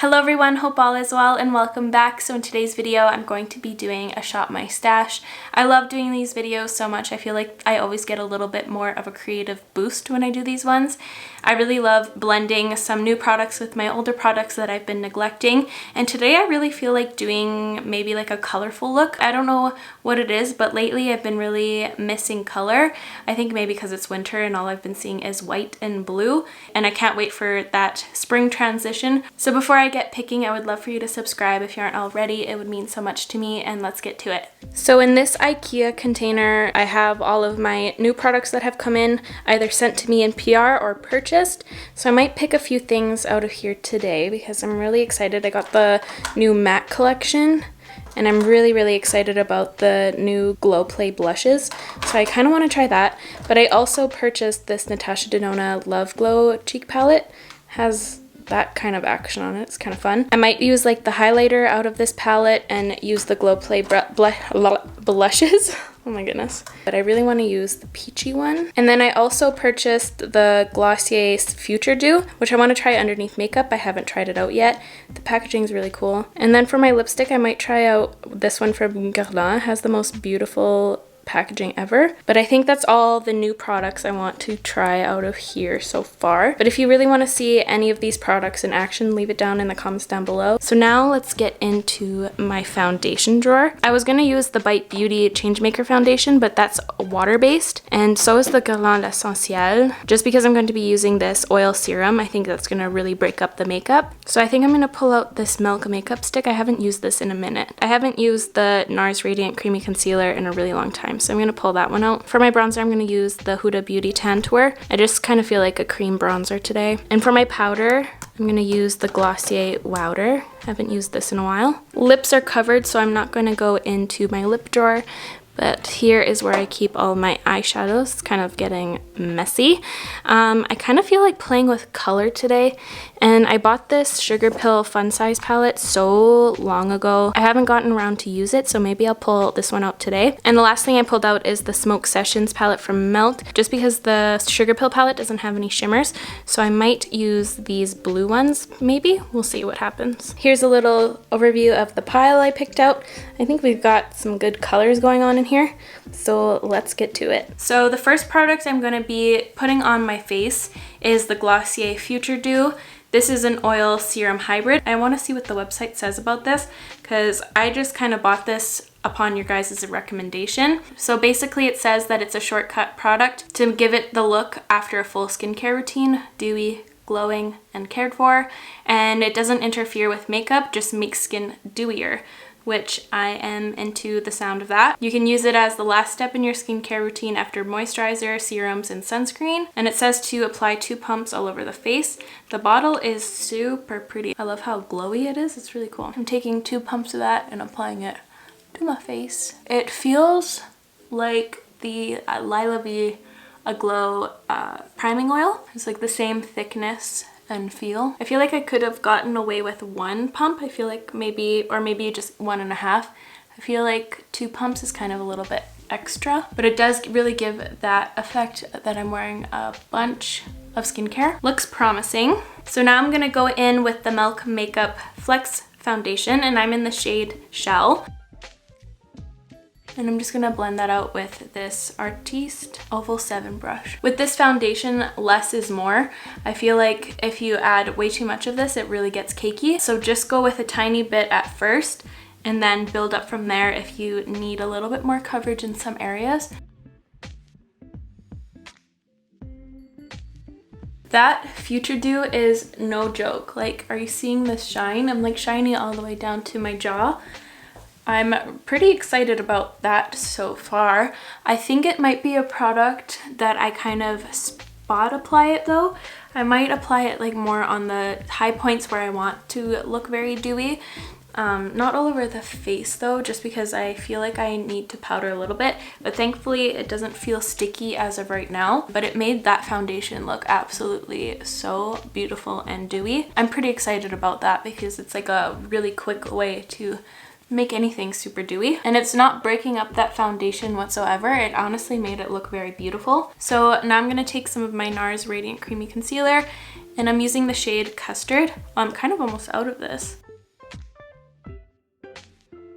Hello everyone, hope all is well and welcome back. So in today's video, I'm going to be doing a shop my stash. I love doing these videos so much. I feel like I always get a little bit more of a creative boost when I do these ones. I really love blending some new products with my older products that I've been neglecting. And today I really feel like doing maybe like a colorful look. I don't know what it is, but lately I've been really missing color. I think maybe because it's winter and all I've been seeing is white and blue. And I can't wait for that spring transition. So before I get picking, I would love for you to subscribe if you aren't already. It would mean so much to me, and let's get to it. So in this IKEA container, I have all of my new products that have come in, either sent to me in PR or purchased. So I might pick a few things out of here today because I'm really excited. I got the new matte collection and I'm really excited about the new Glow Play blushes. So I kind of want to try that. But I also purchased this Natasha Denona Love Glow cheek palette. Has that kind of action on it. It's kind of fun. I might use like the highlighter out of this palette and use the Glow Play blushes. Oh my goodness. But I really want to use the peachy one. And then I also purchased the Glossier Future Dew, which I want to try underneath makeup. I haven't tried it out yet. The packaging is really cool. And then for my lipstick, I might try out this one from Guerlain. It has the most beautiful packaging ever. But I think that's all the new products I want to try out of here so far. But if you really want to see any of these products in action, leave it down in the comments down below. So now let's get into my foundation drawer. I was going to use the Bite Beauty Changemaker foundation, but that's water-based, and so is the Guerlain L'Essentiel. Just because I'm going to be using this oil serum, I think that's going to really break up the makeup. So I think I'm going to pull out this Milk makeup stick. I haven't used this in a minute. I haven't used the NARS Radiant Creamy Concealer in a really long time, so I'm going to pull that one out. For my bronzer, I'm going to use the Huda Beauty Tantour. I just kind of feel like a cream bronzer today. And for my powder, I'm going to use the Glossier Wowder. I haven't used this in a while. Lips are covered, so I'm not going to go into my lip drawer. But here is where I keep all my eyeshadows. It's kind of getting messy. I kind of feel like playing with color today. And I bought this Sugar Pill Fun Size palette so long ago. I haven't gotten around to use it, so maybe I'll pull this one out today. And the last thing I pulled out is the Smoke Sessions palette from Melt, just because the Sugar Pill palette doesn't have any shimmers. So I might use these blue ones, maybe. We'll see what happens. Here's a little overview of the pile I picked out. I think we've got some good colors going on in here, so let's get to it. So the first product I'm going to be putting on my face is the Glossier Future Dew. This is an oil serum hybrid. I want to see what the website says about this because I just kind of bought this upon your guys' recommendation. So basically it says that it's a shortcut product to give it the look after a full skincare routine, dewy, glowing, and cared for, and it doesn't interfere with makeup, just makes skin dewier, which I am into the sound of that. You can use it as the last step in your skincare routine after moisturizer, serums, and sunscreen. And it says to apply 2 pumps all over the face. The bottle is super pretty. I love how glowy it is. It's really cool. I'm taking 2 pumps of that and applying it to my face. It feels like the Lila V Aglow priming oil. It's like the same thickness and feel. I feel like I could have gotten away with 1 pump. I feel like maybe, or maybe just 1.5. I feel like 2 pumps is kind of a little bit extra, but it does really give that effect that I'm wearing a bunch of skincare. Looks promising. So now I'm gonna go in with the Milk Makeup Flex Foundation, and I'm in the shade Shell. And I'm just gonna blend that out with this Artiste Oval 7 brush. With this foundation, less is more. I feel like if you add way too much of this, it really gets cakey. So just go with a tiny bit at first and then build up from there if you need a little bit more coverage in some areas. That Future Dew is no joke. Like, are you seeing this shine? I'm like shiny all the way down to my jaw. I'm pretty excited about that so far. I think it might be a product that I kind of spot apply it though. I might apply it like more on the high points where I want to look very dewy. Not all over the face though, just because I feel like I need to powder a little bit, but thankfully it doesn't feel sticky as of right now, but it made that foundation look absolutely so beautiful and dewy. I'm pretty excited about that because it's like a really quick way to make anything super dewy, and it's not breaking up that foundation whatsoever. It honestly made it look very beautiful. So now I'm going to take some of my NARS Radiant Creamy Concealer And I'm using the shade Custard. I'm kind of almost out of this.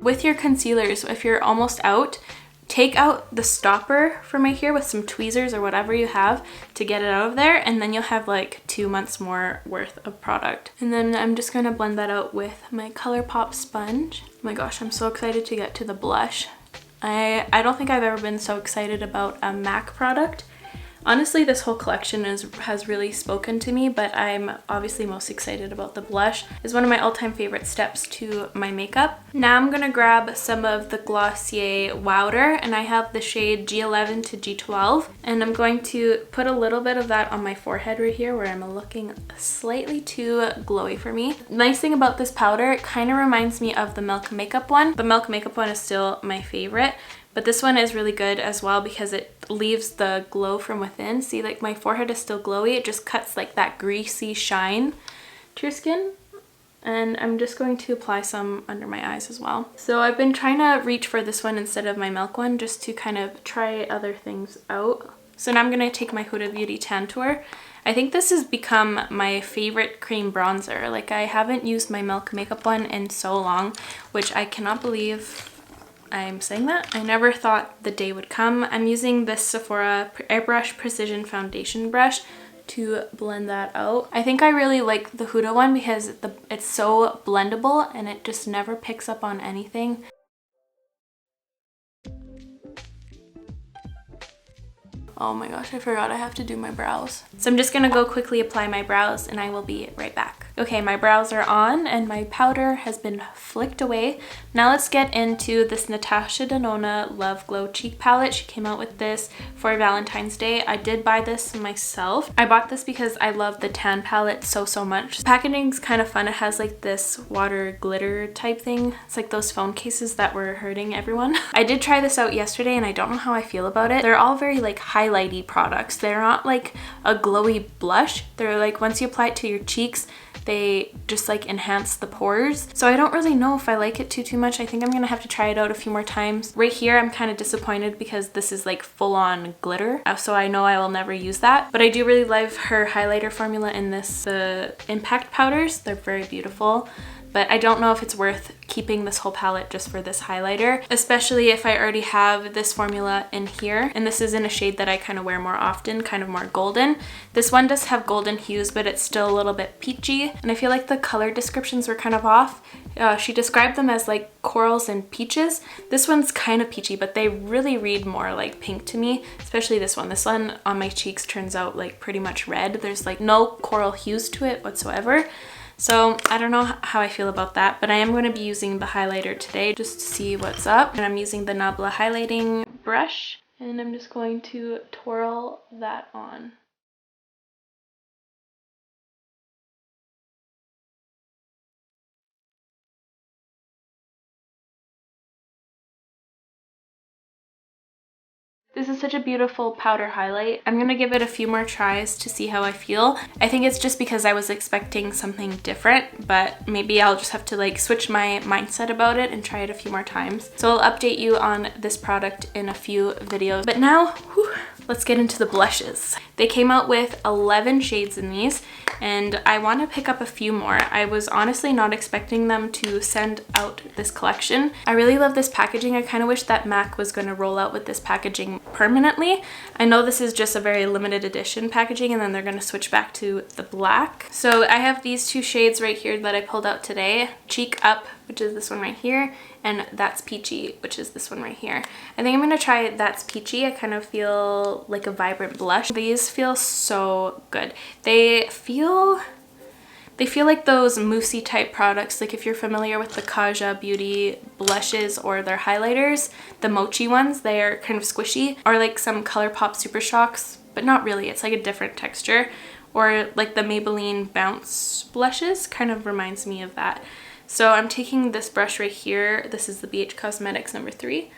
With your concealers, if you're almost out, take out the stopper from right here with some tweezers or whatever you have to get it out of there, and then you'll have like 2 months more worth of product. And then I'm just gonna blend that out with my ColourPop sponge. Oh my gosh, I'm so excited to get to the blush. I don't think I've ever been so excited about a MAC product. Honestly, this whole collection has really spoken to me, but I'm obviously most excited about the blush. It's one of my all-time favorite steps to my makeup. Now I'm gonna grab some of the Glossier Wowder, and I have the shade G11 to G12, and I'm going to put a little bit of that on my forehead right here where I'm looking slightly too glowy for me. Nice thing about this powder, it kind of reminds me of the Milk Makeup one. The Milk Makeup one is still my favorite, but this one is really good as well because it leaves the glow from within. See, like my forehead is still glowy. It just cuts like that greasy shine to your skin. And I'm just going to apply some under my eyes as well. So I've been trying to reach for this one instead of my Milk one just to kind of try other things out. So now I'm going to take my Huda Beauty Tantour. I think this has become my favorite cream bronzer. Like, I haven't used my Milk Makeup one in so long, which I cannot believe I'm saying that. I never thought the day would come. I'm using this Sephora Airbrush Precision Foundation Brush to blend that out. I think I really like the Huda one because it's so blendable and it just never picks up on anything. Oh my gosh, I forgot I have to do my brows. So I'm just gonna go quickly apply my brows and I will be right back. Okay, my brows are on and my powder has been flicked away. Now let's get into this Natasha Denona Love Glow Cheek Palette. She came out with this for Valentine's Day. I did buy this myself. I bought this because I love the tan palette so much. The packaging's kind of fun. It has like this water glitter type thing. It's like those phone cases that were hurting everyone. I did try this out yesterday and I don't know how I feel about it. They're all very like highlighty products. They're not like a glowy blush. They're like, once you apply it to your cheeks, they just like enhance the pores. So I don't really know if I like it too much. I think I'm gonna have to try it out a few more times. Right here I'm kind of disappointed because this is like full-on glitter, so I know I will never use that. But I do really love her highlighter formula in this impact powders. They're very beautiful. But I don't know if it's worth keeping this whole palette just for this highlighter, especially if I already have this formula in here. And this is in a shade that I kind of wear more often, kind of more golden. This one does have golden hues, but it's still a little bit peachy. And I feel like the color descriptions were kind of off. She described them as like corals and peaches. This one's kind of peachy, but they really read more like pink to me, especially this one. This one on my cheeks turns out like pretty much red. There's like no coral hues to it whatsoever. So I don't know how I feel about that, but I am going to be using the highlighter today just to see what's up. And I'm using the Nabla highlighting brush and I'm just going to twirl that on. This is such a beautiful powder highlight. I'm gonna give it a few more tries to see how I feel. I think it's just because I was expecting something different, but maybe I'll just have to like switch my mindset about it and try it a few more times. So I'll update you on this product in a few videos. But now, let's get into the blushes. They came out with 11 shades in these, and I want to pick up a few more. I was honestly not expecting them to send out this collection. I really love this packaging. I kind of wish that MAC was going to roll out with this packaging permanently. I know this is just a very limited edition packaging and then they're going to switch back to the black. So I have these two shades right here that I pulled out today. Cheek Up, which is this one right here, and That's Peachy, which is this one right here. I think I'm going to try That's Peachy. I kind of feel like a vibrant blush. These feel so good. They feel like those moussey type products, like if you're familiar with the Kaja Beauty blushes or their highlighters, the mochi ones, they are kind of squishy, or like some ColourPop Super Shocks, but not really, it's like a different texture, or like the Maybelline Bounce blushes, kind of reminds me of that. So I'm taking this brush right here, this is the BH Cosmetics number 3.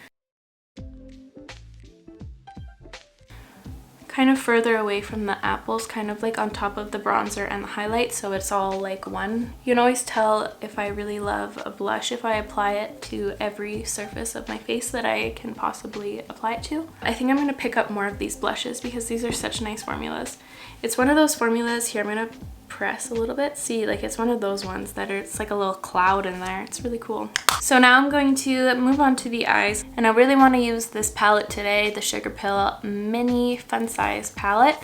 Kind of further away from the apples, kind of like on top of the bronzer and the highlight, so it's all like one. You can always tell if I really love a blush if I apply it to every surface of my face that I can possibly apply it to. I think I'm going to pick up more of these blushes because these are such nice formulas. It's one of those formulas, here I'm going to press a little bit. See, like it's one of those ones that it's like a little cloud in there. It's really cool. So now I'm going to move on to the eyes, and I really want to use this palette today, the Sugar Pill Mini Fun Size palette.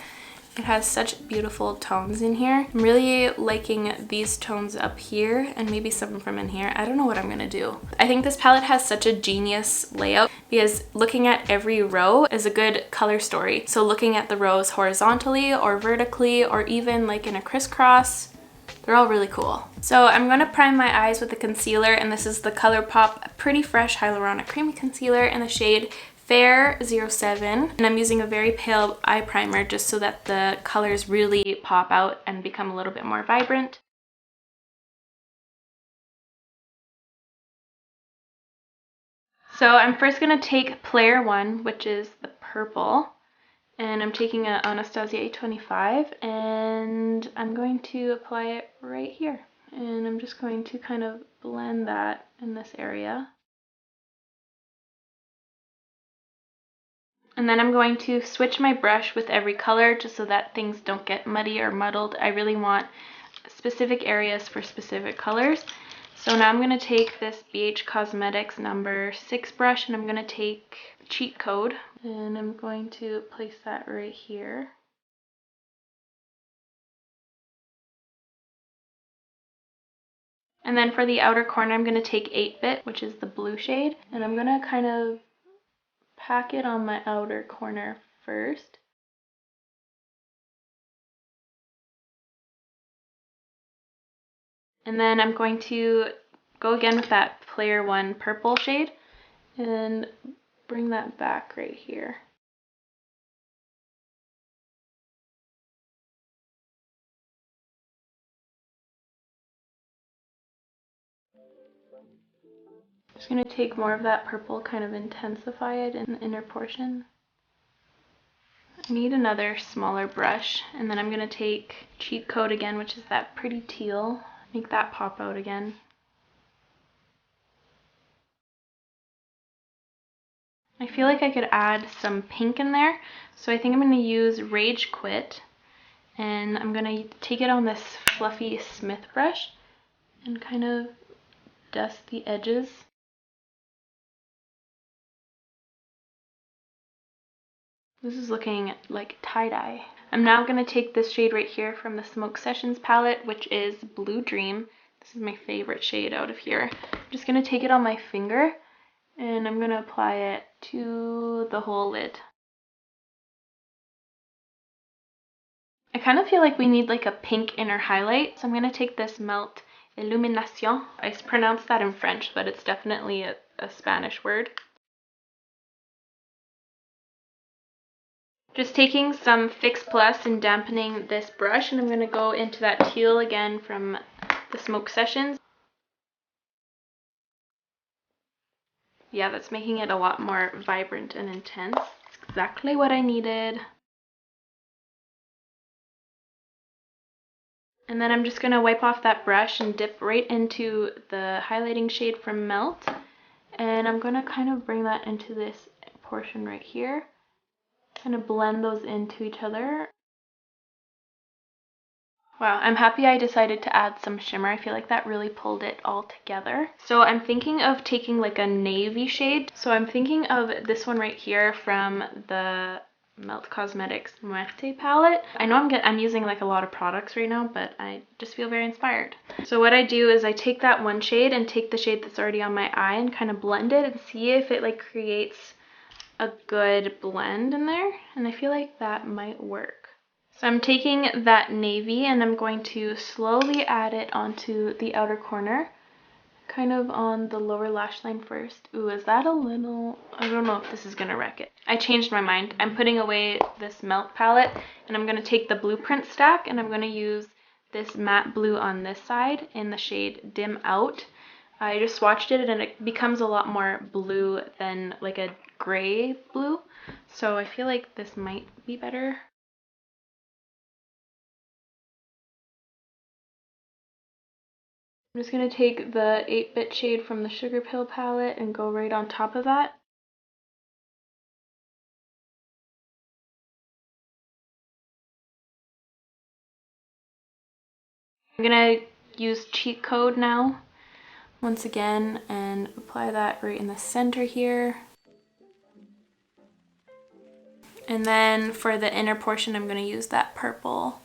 It has such beautiful tones in here. I'm really liking these tones up here and maybe some from in here. I don't know what I'm gonna do. I think this palette has such a genius layout because looking at every row is a good color story. So looking at the rows horizontally or vertically or even like in a crisscross, they're all really cool. So I'm gonna prime my eyes with a concealer, and this is the ColourPop Pretty Fresh Hyaluronic Creamy Concealer in the shade Fair 07, and I'm using a very pale eye primer just so that the colors really pop out and become a little bit more vibrant. So I'm first going to take Player 1, which is the purple, and I'm taking an Anastasia A25, and I'm going to apply it right here. And I'm just going to kind of blend that in this area. And then I'm going to switch my brush with every color just so that things don't get muddy or muddled. I really want specific areas for specific colors. So now I'm going to take this BH Cosmetics number 6 brush, and I'm going to take Cheat Code, and I'm going to place that right here. And then for the outer corner, I'm going to take 8-Bit, which is the blue shade, and I'm going to kind of pack it on my outer corner first. And then I'm going to go again with that Player 1 purple shade and bring that back right here. Just going to take more of that purple, kind of intensify it in the inner portion. I need another smaller brush, and then I'm going to take Cheat Code again, which is that pretty teal. Make that pop out again. I feel like I could add some pink in there, so I think I'm going to use Rage Quit, and I'm going to take it on this fluffy Smith brush and kind of dust the edges. This is looking like tie-dye. I'm now going to take this shade right here from the Smoke Sessions palette, which is Blue Dream. This is my favorite shade out of here. I'm just going to take it on my finger, and I'm going to apply it to the whole lid. I kind of feel like we need like a pink inner highlight, so I'm going to take this Melt Illumination. I pronounce that in French, but it's definitely a Spanish word. Just taking some Fix Plus and dampening this brush, and I'm going to go into that teal again from the Smoke Sessions. Yeah, that's making it a lot more vibrant and intense. It's exactly what I needed. And then I'm just going to wipe off that brush and dip right into the highlighting shade from Melt. And I'm going to kind of bring that into this portion right here. Kind of blend those into each other. Wow, I'm happy I decided to add some shimmer. I feel like that really pulled it all together. So I'm thinking of taking like a navy shade. So I'm thinking of this one right here from the Melt Cosmetics Muerte palette. I know I'm using like a lot of products right now, but I just feel very inspired. So what I do is I take that one shade and take the shade that's already on my eye and kind of blend it and see if it like creates a good blend in there, and I feel like that might work. So I'm taking that navy and I'm going to slowly add it onto the outer corner, kind of on the lower lash line first. Ooh, is that a little, I don't know if this is gonna wreck it. I changed my mind. I'm putting away this Melt palette, and I'm gonna take the Blueprint stack, and I'm gonna use this matte blue on this side in the shade Dim Out. I just swatched it and it becomes a lot more blue than like a gray blue, so I feel like this might be better. I'm just going to take the 8-Bit shade from the Sugar Pill palette and go right on top of that. I'm gonna use Cheat Code now once again and apply that right in the center here. And then for the inner portion, I'm gonna use that purple.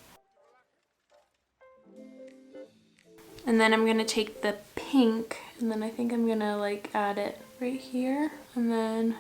And then I'm gonna take the pink, and then I think I'm gonna like add it right here and then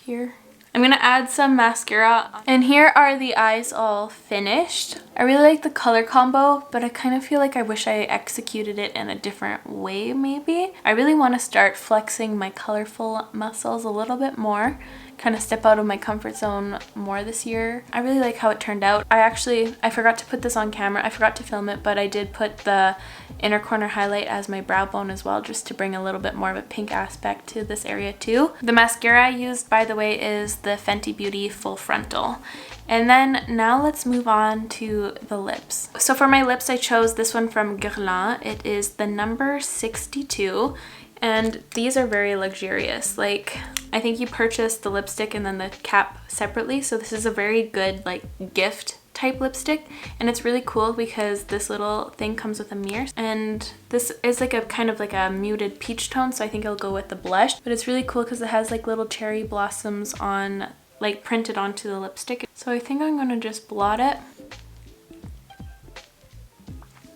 here. I'm gonna add some mascara. And here are the eyes all finished. I really like the color combo, but I kind of feel like I wish I executed it in a different way maybe. I really want to start flexing my colorful muscles a little bit more, kind of step out of my comfort zone more this year. I really like how it turned out. I forgot to put this on camera. I forgot to film it, but I did put the inner corner highlight as my brow bone as well, just to bring a little bit more of a pink aspect to this area too. The mascara I used, by the way, is the Fenty Beauty Full Frontal. And then now let's move on to the lips. So for my lips, I chose this one from Guerlain. It is the number 62. And these are very luxurious. Like, I think you purchase the lipstick and then the cap separately. So this is a very good like gift type lipstick, and it's really cool because this little thing comes with a mirror, and this is like a kind of like a muted peach tone, so I think it'll go with the blush. But it's really cool because it has like little cherry blossoms on, like printed onto the lipstick. So I think I'm gonna just blot it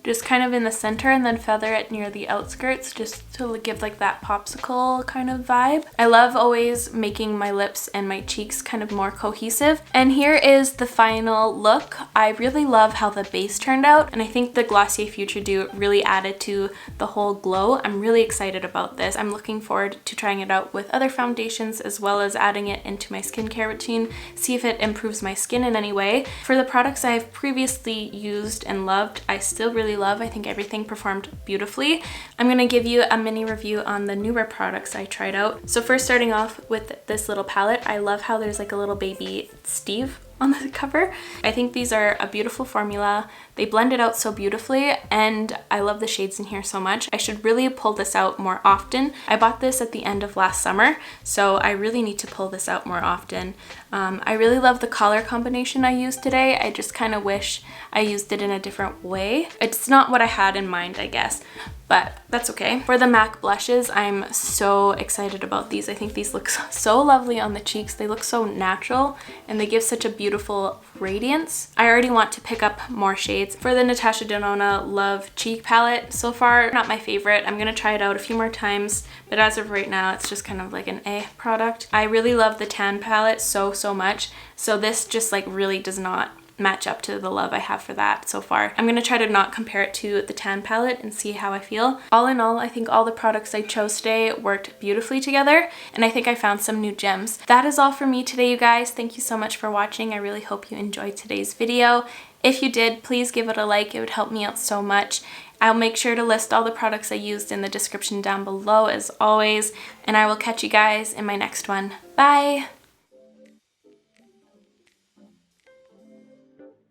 just kind of in the center and then feather it near the outskirts just to give like that popsicle kind of vibe. I love always making my lips and my cheeks kind of more cohesive. And here is the final look. I really love how the base turned out, and I think the Glossier Future Dew really added to the whole glow. I'm really excited about this. I'm looking forward to trying it out with other foundations as well as adding it into my skincare routine, see if it improves my skin in any way. For the products I've previously used and loved, I still really love. I think everything performed beautifully. I'm going to give you a mini review on the newer products I tried out. So first, starting off with this little palette, I love how there's like a little baby Steve on the cover. I think these are a beautiful formula. They blend it out so beautifully, and I love the shades in here so much. I should really pull this out more often. I bought this at the end of last summer, so I really need to pull this out more often. I really love the color combination I used today. I just kind of wish I used it in a different way. It's not what I had in mind, I guess, but that's okay. For the MAC blushes, I'm so excited about these. I think these look so lovely on the cheeks. They look so natural, and they give such a beautiful radiance. I already want to pick up more shades. For the Natasha Denona Love Cheek Palette, so far not my favorite. I'm gonna try it out a few more times, but as of right now, it's just kind of like an product. I really love the tan palette so much, so this just like really does not match up to the love I have for that so far. I'm gonna try to not compare it to the tan palette and see how I feel. All in all, I think all the products I chose today worked beautifully together, and I think I found some new gems. That is all for me today, you guys. Thank you so much for watching. I really hope you enjoyed today's video. If you did, please give it a like. It would help me out so much. I'll make sure to list all the products I used in the description down below as always, and I will catch you guys in my next one. Bye!